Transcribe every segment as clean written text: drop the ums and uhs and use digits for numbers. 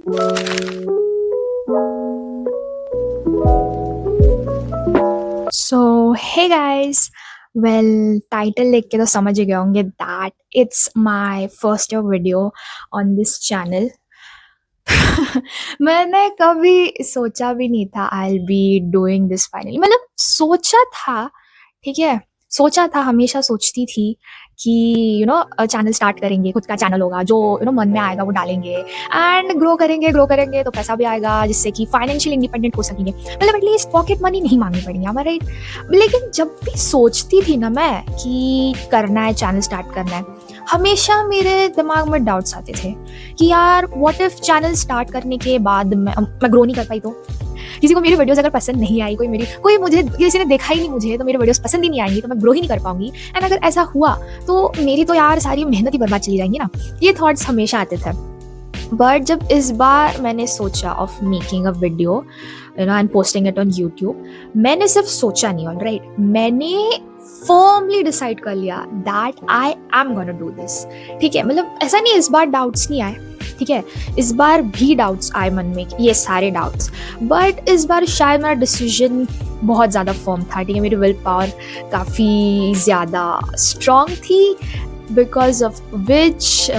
सो hey guys, well title देख के तो समझ ही गए होंगे that it's my first video on this channel. मैंने कभी सोचा भी नहीं था आई will be doing this finally. मतलब सोचा था, ठीक है, सोचा था, हमेशा सोचती थी कि चैनल स्टार्ट करेंगे, खुद का चैनल होगा, जो मन में आएगा वो डालेंगे एंड ग्रो करेंगे तो पैसा भी आएगा जिससे कि फाइनेंशियल इंडिपेंडेंट हो सकेंगे। मतलब एटलीस्ट पॉकेट मनी नहीं मांगनी पड़ेगी हमें, राइट। लेकिन जब भी सोचती थी ना मैं कि करना है, चैनल स्टार्ट करना है, हमेशा मेरे दिमाग में डाउट्स आते थे कि यार व्हाट इफ चैनल स्टार्ट करने के बाद मैं ग्रो नहीं कर पाई तो, किसी को मेरी वीडियोस अगर पसंद नहीं आई, कोई मुझे, किसी ने देखा ही नहीं मुझे, तो मेरी वीडियोस पसंद ही नहीं आएंगी, तो मैं ग्रो ही नहीं कर पाऊंगी। एंड अगर ऐसा हुआ तो मेरी तो यार सारी मेहनत ही बर्बाद चली जाएंगी ना। ये थॉट्स हमेशा आते थे। बट जब इस बार मैंने सोचा of making a video and posting it on YouTube, मैंने सिर्फ सोचा नहीं, ऑलराइट, मैंने फर्मली डिसाइड कर लिया that I am gonna do this. ठीक है, मतलब ऐसा नहीं इस बार डाउट्स नहीं आए, ठीक है, इस बार भी डाउट्स आए मन में, ये सारे डाउट्स, बट इस बार शायद मेरा डिसीजन बहुत ज़्यादा फर्म था। ठीक है, मेरी विल पावर काफ़ी ज़्यादा स्ट्रॉन्ग थी, बिकॉज ऑफ विच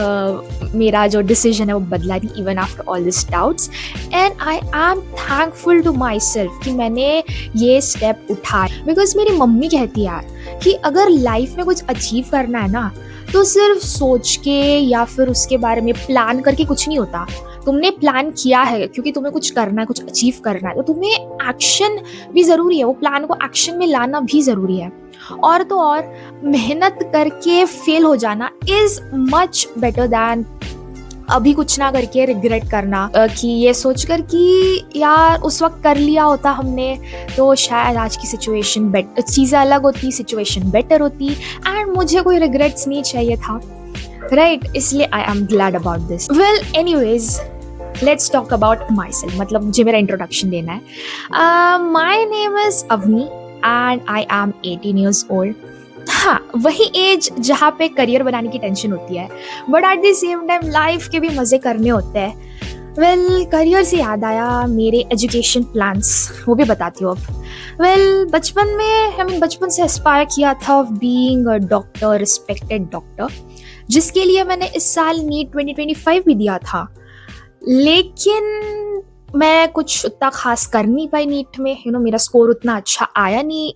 मेरा जो डिसीजन है वो बदला नहीं even after all this doubts. And I am thankful to myself कि मैंने ये स्टेप उठाया, बिकॉज मेरी मम्मी कहती है यार कि अगर लाइफ में कुछ अचीव करना है ना, तो सिर्फ सोच के या फिर उसके बारे में प्लान करके कुछ नहीं होता। तुमने प्लान किया है क्योंकि तुम्हें कुछ करना है, कुछ अचीव करना है, तो तुम्हें एक्शन भी ज़रूरी है, वो प्लान को एक्शन में लाना भी ज़रूरी है। और तो और मेहनत करके फेल हो जाना इज मच बेटर दैन अभी कुछ ना करके रिग्रेट करना, कि ये सोचकर कि यार उस वक्त कर लिया होता हमने तो शायद आज की सिचुएशन बेटर, चीज़ें अलग होती, सिचुएशन बेटर होती, एंड मुझे कोई रिग्रेट्स नहीं चाहिए था, राइट। इसलिए I am glad about this. Well anyways, let's talk about myself. मतलब मुझे मेरा इंट्रोडक्शन देना है। My name is Avni and I am 18 years old। हाँ, वही एज जहाँ पे करियर बनाने की टेंशन होती है, but at the same time life के भी मज़े करने होते हैं। वेल करियर से याद आया मेरे एजुकेशन प्लान्स, वो भी बताती हूँ अब। वेल बचपन में बचपन से एस्पायर किया था of being a doctor, respected doctor, जिसके लिए मैंने इस साल नीट 2025 भी दिया था। लेकिन मैं कुछ उतना खास कर नहीं पाई नीट में, मेरा स्कोर उतना अच्छा आया नहीं।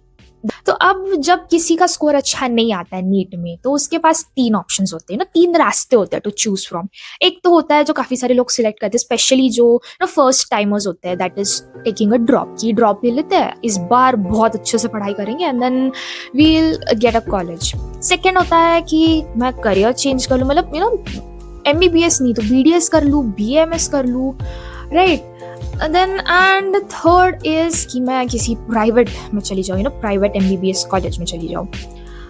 तो अब जब किसी का स्कोर अच्छा नहीं आता है नीट में, तो उसके पास 3 ऑप्शंस होते हैं ना, 3 रास्ते होते हैं टू चूज फ्रॉम। एक तो होता है जो काफी सारे लोग सिलेक्ट करते हैं, स्पेशली जो फर्स्ट टाइमर्स होते हैं, that is taking a drop, की ड्रॉप ले लेते हैं, इस बार बहुत अच्छे से पढ़ाई करेंगे and then we'll get a college. Second होता है कि मैं करियर चेंज कर लूँ, मतलब MBBS नहीं तो BDS कर लूँ, BAMS कर लूँ, right. Then and third is कि मैं किसी प्राइवेट में चली जाऊँ, प्राइवेट MBBS कॉलेज में चली जाऊँ।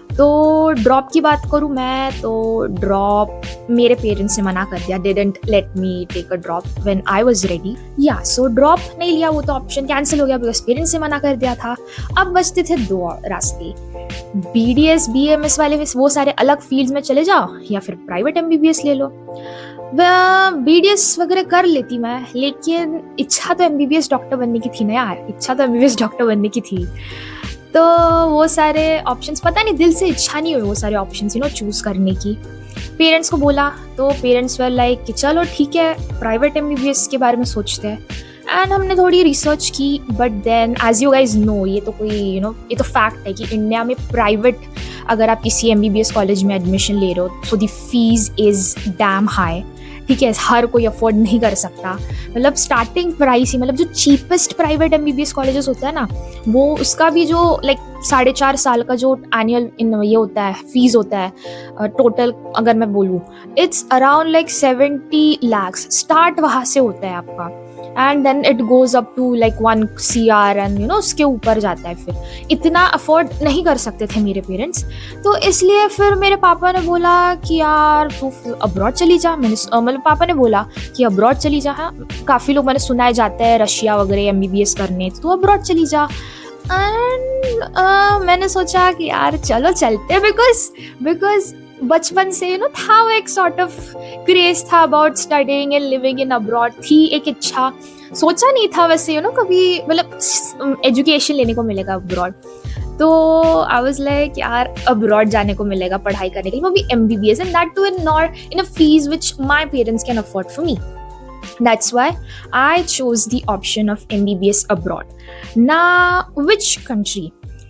तो ड्रॉप की बात करूँ मैं, तो ड्रॉप मेरे पेरेंट्स ने मना कर दिया, they didn't let me take a drop when I was ready. Yeah so drop नहीं लिया, वो तो ऑप्शन कैंसिल हो गया बिकॉज पेरेंट्स ने मना कर दिया था। अब बचते थे 2 रास्ते, BDS BAMS वाले वो सारे अलग फील्ड्स में चले जाओ या फिर प्राइवेट MBBS ले लो। BDS वगैरह कर लेती मैं, लेकिन इच्छा तो MBBS डॉक्टर बनने की थी ना यार, इच्छा तो MBBS डॉक्टर बनने की थी। तो वो सारे ऑप्शंस, पता नहीं दिल से इच्छा नहीं हुई वो सारे ऑप्शंस चूज करने की। पेरेंट्स को बोला तो पेरेंट्स वर लाइक कि चलो ठीक है, प्राइवेट MBBS के बारे में सोचते हैं। एंड हमने थोड़ी रिसर्च की, but then as you guys know, ये तो कोई ये तो फैक्ट है कि इंडिया में प्राइवेट अगर आप किसी MBBS कॉलेज में एडमिशन ले रहे हो, so the fees is damn high. ठीक है, हर कोई अफोर्ड नहीं कर सकता। मतलब स्टार्टिंग प्राइस ही, मतलब जो चीपेस्ट प्राइवेट MBBS कॉलेजेस होता है ना, वो उसका भी जो लाइक 4.5 साल का जो एनुअल ये होता है, फीस होता है टोटल, अगर मैं बोलूँ it's around like 70 lakhs start वहाँ से होता है आपका, and then it goes up to like 1 CR एंड उसके ऊपर जाता है। फिर इतना अफोर्ड नहीं कर सकते थे मेरे पेरेंट्स, तो इसलिए फिर मेरे पापा ने बोला कि यार तू अब्रॉड चली जा। मतलब पापा ने बोला कि अब्रॉड चली जा, हाँ काफ़ी लोग मैंने सुना है जाते हैं रशिया वगैरह MBBS करने, तो अब्रॉड चली जा। एंड मैंने सोचा कि यार चलो चलते, बिकॉज बचपन से था वो एक सॉर्ट ऑफ क्रेज था about studying and living in abroad, थी एक इच्छा। सोचा नहीं था वैसे कभी मतलब एजुकेशन लेने को मिलेगा अब्रॉड। तो आई वाज लाइक यार अब्रॉड जाने को मिलेगा पढ़ाई करने के लिए, वो भी MBBS, and that too in not in a fees which my parents can afford for me. That's why I chose the option of MBBS abroad. Now, which country?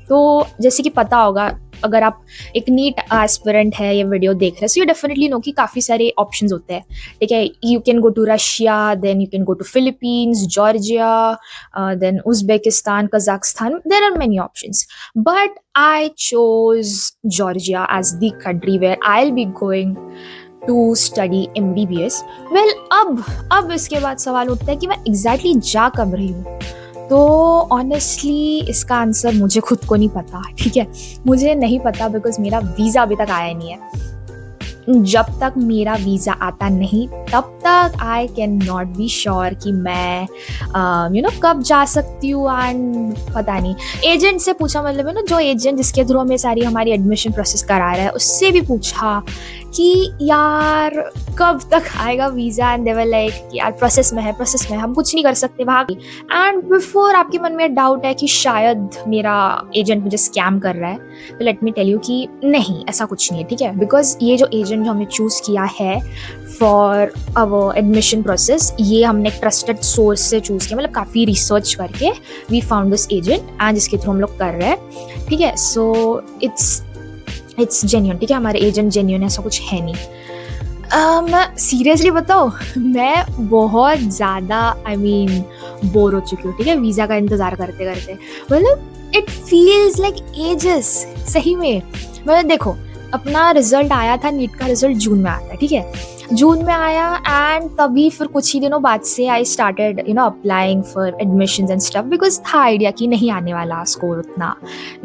तो जैसे कि पता होगा, अगर आप एक नीट एस्पिरेंट है ये वीडियो देख रहे हैं, सो यू डेफिनेटली नो कि काफ़ी सारे ऑप्शंस होते हैं, ठीक है। You can go to Russia, then you can go to Philippines, Georgia, then Uzbekistan, Kazakhstan, there are many options, but I chose Georgia as the country where I will be going to study MBBS। Well अब इसके बाद सवाल उठता है कि मैं exactly जा कब रही हूँ। तो ऑनेस्टली इसका आंसर मुझे खुद को नहीं पता, ठीक है। मुझे नहीं पता बिकॉज मेरा वीज़ा अभी तक आया नहीं है। जब तक मेरा वीज़ा आता नहीं तब तक I can not be sure कि मैं कब जा सकती हूँ। एंड पता नहीं, एजेंट से पूछा, मतलब जो एजेंट जिसके थ्रू हमें सारी हमारी एडमिशन प्रोसेस करा रहा है, उससे भी पूछा कि यार कब तक आएगा visa, and they were like यार प्रोसेस में है, हम कुछ नहीं कर सकते वहाँ की। एंड बिफोर आपके मन में डाउट है कि शायद मेरा एजेंट मुझे स्कैम कर रहा है, तो लेट मी टेल यू कि नहीं, ऐसा कुछ नहीं है, ठीक है। बिकॉज ये जो एजेंट जो हमने चूज़ किया है फॉर आवर एडमिशन प्रोसेस, ये हमने एक ट्रस्टेड सोर्स से चूज़ किया, मतलब काफ़ी रिसर्च करके वी फाउंड दिस एजेंट, एंड जिसके थ्रू हम लोग कर रहे हैं, ठीक है। सो इट्स जेन्युइन, ठीक है, हमारे एजेंट जेन्युइन, ऐसा कुछ है नहीं। मैं सीरियसली बताऊँ, मैं बहुत ज़्यादा बोर हो चुकी हूँ, ठीक है, वीज़ा का इंतज़ार करते करते। मतलब इट फील्स लाइक एजेस, सही में। मतलब देखो, अपना रिजल्ट आया था, नीट का रिजल्ट जून में आता है, ठीक है, जून में आया, एंड तभी फिर कुछ ही दिनों बाद से I started applying for admissions and stuff, because था आइडिया कि नहीं आने वाला स्कोर उतना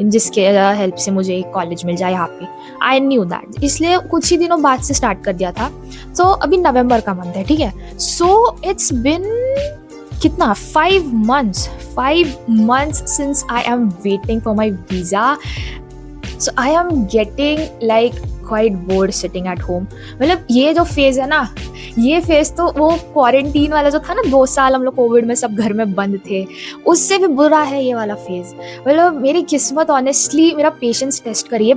जिसके हेल्प से मुझे एक कॉलेज मिल जाए यहाँ पे। आई न्यू दैट, इसलिए कुछ ही दिनों बाद से स्टार्ट कर दिया था। तो अभी नवंबर का मंथ है, ठीक है। सो इट्स बिन कितना 5 months since I am waiting for my visa. So I am getting like quite bored sitting at home. मतलब ये जो फेज है ना, ये फेज तो वो क्वारंटीन वाला जो था ना, 2 साल हम लोग कोविड में सब घर में बंद थे, उससे भी बुरा है ये वाला फेज। मतलब मेरी किस्मत ऑनेस्टली मेरा पेशेंस टेस्ट करिए,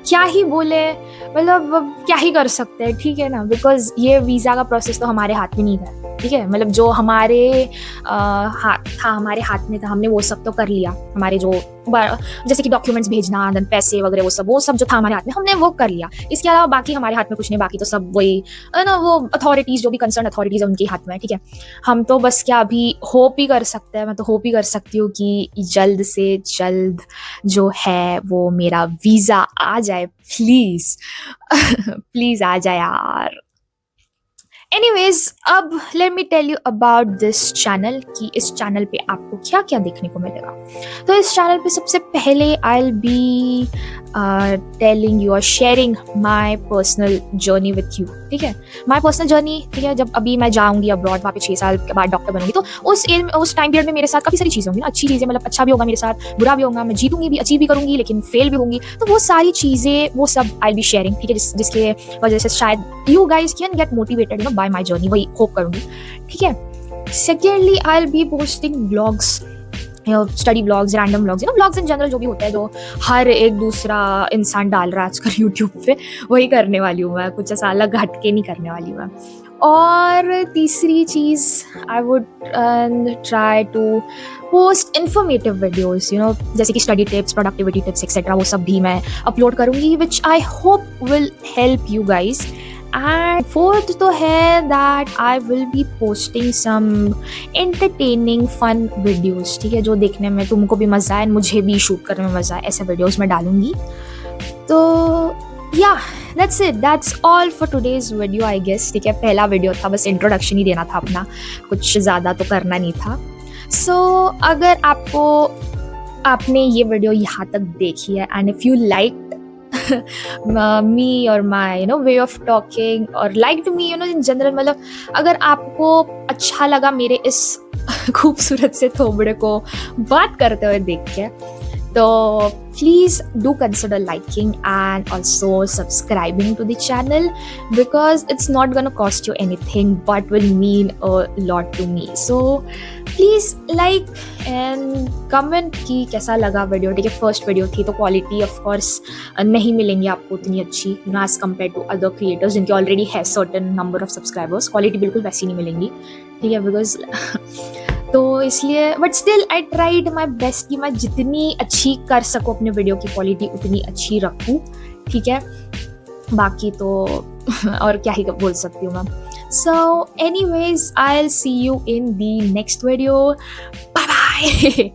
क्या ही बोले, मतलब क्या ही कर सकते हैं, ठीक है ना। बिकॉज ये वीज़ा का प्रोसेस तो हमारे हाथ में नहीं था, ठीक है। मतलब जो हमारे हमारे हाथ में था, हमने वो सब तो कर लिया। हमारे जो जैसे कि डॉक्यूमेंट्स भेजना, देन पैसे वगैरह, वो सब जो था हमारे हाथ में, हमने वो कर लिया। इसके अलावा बाकी हमारे हाथ में कुछ नहीं, बाकी तो सब वही ना, वो अथॉरिटीज़ जो भी कंसर्न अथॉरिटीज़ है उनके हाथ में है, ठीक है। हम तो बस क्या अभी होप ही कर सकते हैं, मैं तो होप ही कर सकती हूँ कि जल्द से जल्द जो है वो मेरा वीज़ा आ जाए, प्लीज़ प्लीज़ आ जाए यार। एनीवेज, अब let me tell you about this channel कि इस चैनल पे आपको क्या क्या देखने को मिलेगा। तो इस चैनल पे सबसे पहले I will be telling you और sharing my personal journey with you, ठीक है। माय पर्सनल जर्नी, ठीक है। जब अभी मैं जाऊंगी अब्रॉड, वहाँ पे 6 साल के बाद डॉक्टर बनूंगी, तो उस टाइम पीरियड में मेरे साथ काफ़ी सारी चीज़ें होंगी ना, अच्छी चीज़ें, मतलब अच्छा भी होगा मेरे साथ, बुरा भी होगा, मैं जीतूंगी भी, अचीव भी करूंगी, लेकिन फेल भी होंगी। तो वो सारी चीज़ें, वो सब आई विल बी शेयरिंग, ठीक है, जिसके वजह से शायद you guys can get motivated by my journey, वही होप करूंगी, ठीक है। Secondly I will be posting vlogs, study vlogs, random vlogs, vlogs in general जो भी होता है, जो हर एक दूसरा इंसान डाल रहा है आजकल यूट्यूब पे, वही करने वाली हूँ मैं, कुछ ऐसा अलग हटके नहीं करने वाली हूँ मैं। और तीसरी चीज़, I would try to post informative videos, जैसे कि study tips, productivity tips etcetera, वो सब भी मैं अपलोड करूँगी, which I hope will help you guys. And fourth तो है that I will be posting some entertaining fun videos, ठीक है, जो देखने में तुमको भी मज़ा आए, मुझे भी शूट करने में मज़ा आए, ऐसे वीडियोस मैं डालूंगी। तो yeah that's it, that's all for today's video I guess, ठीक है। पहला वीडियो था, बस इंट्रोडक्शन ही देना था अपना, कुछ ज़्यादा तो करना नहीं था। सो अगर आपने ये वीडियो यहाँ तक देखी है, and if you like me or my way of talking or liked me in general, मतलब अगर आपको अच्छा लगा मेरे इस खूबसूरत से थोबड़े को बात करते हुए देख के, So please do consider liking and also subscribing to the channel, because it's not gonna cost you anything but will mean a lot to me. So please like and comment कि कैसा लगा वीडियो. ठीक है, first video थी तो quality of course नहीं मिलेंगी आपको उतनी अच्छी as compare to other creators जिनके ऑलरेडी है certain number of subscribers. Quality बिल्कुल वैसी नहीं मिलेंगी. ठीक है, बिकॉज तो इसलिए but still I tried my best कि मैं जितनी अच्छी कर सकूँ अपने वीडियो की क्वालिटी उतनी अच्छी रखूँ. ठीक है, बाकी तो और क्या ही बोल सकती हूँ मैं. So anyways I will see you in the next video. Bye bye.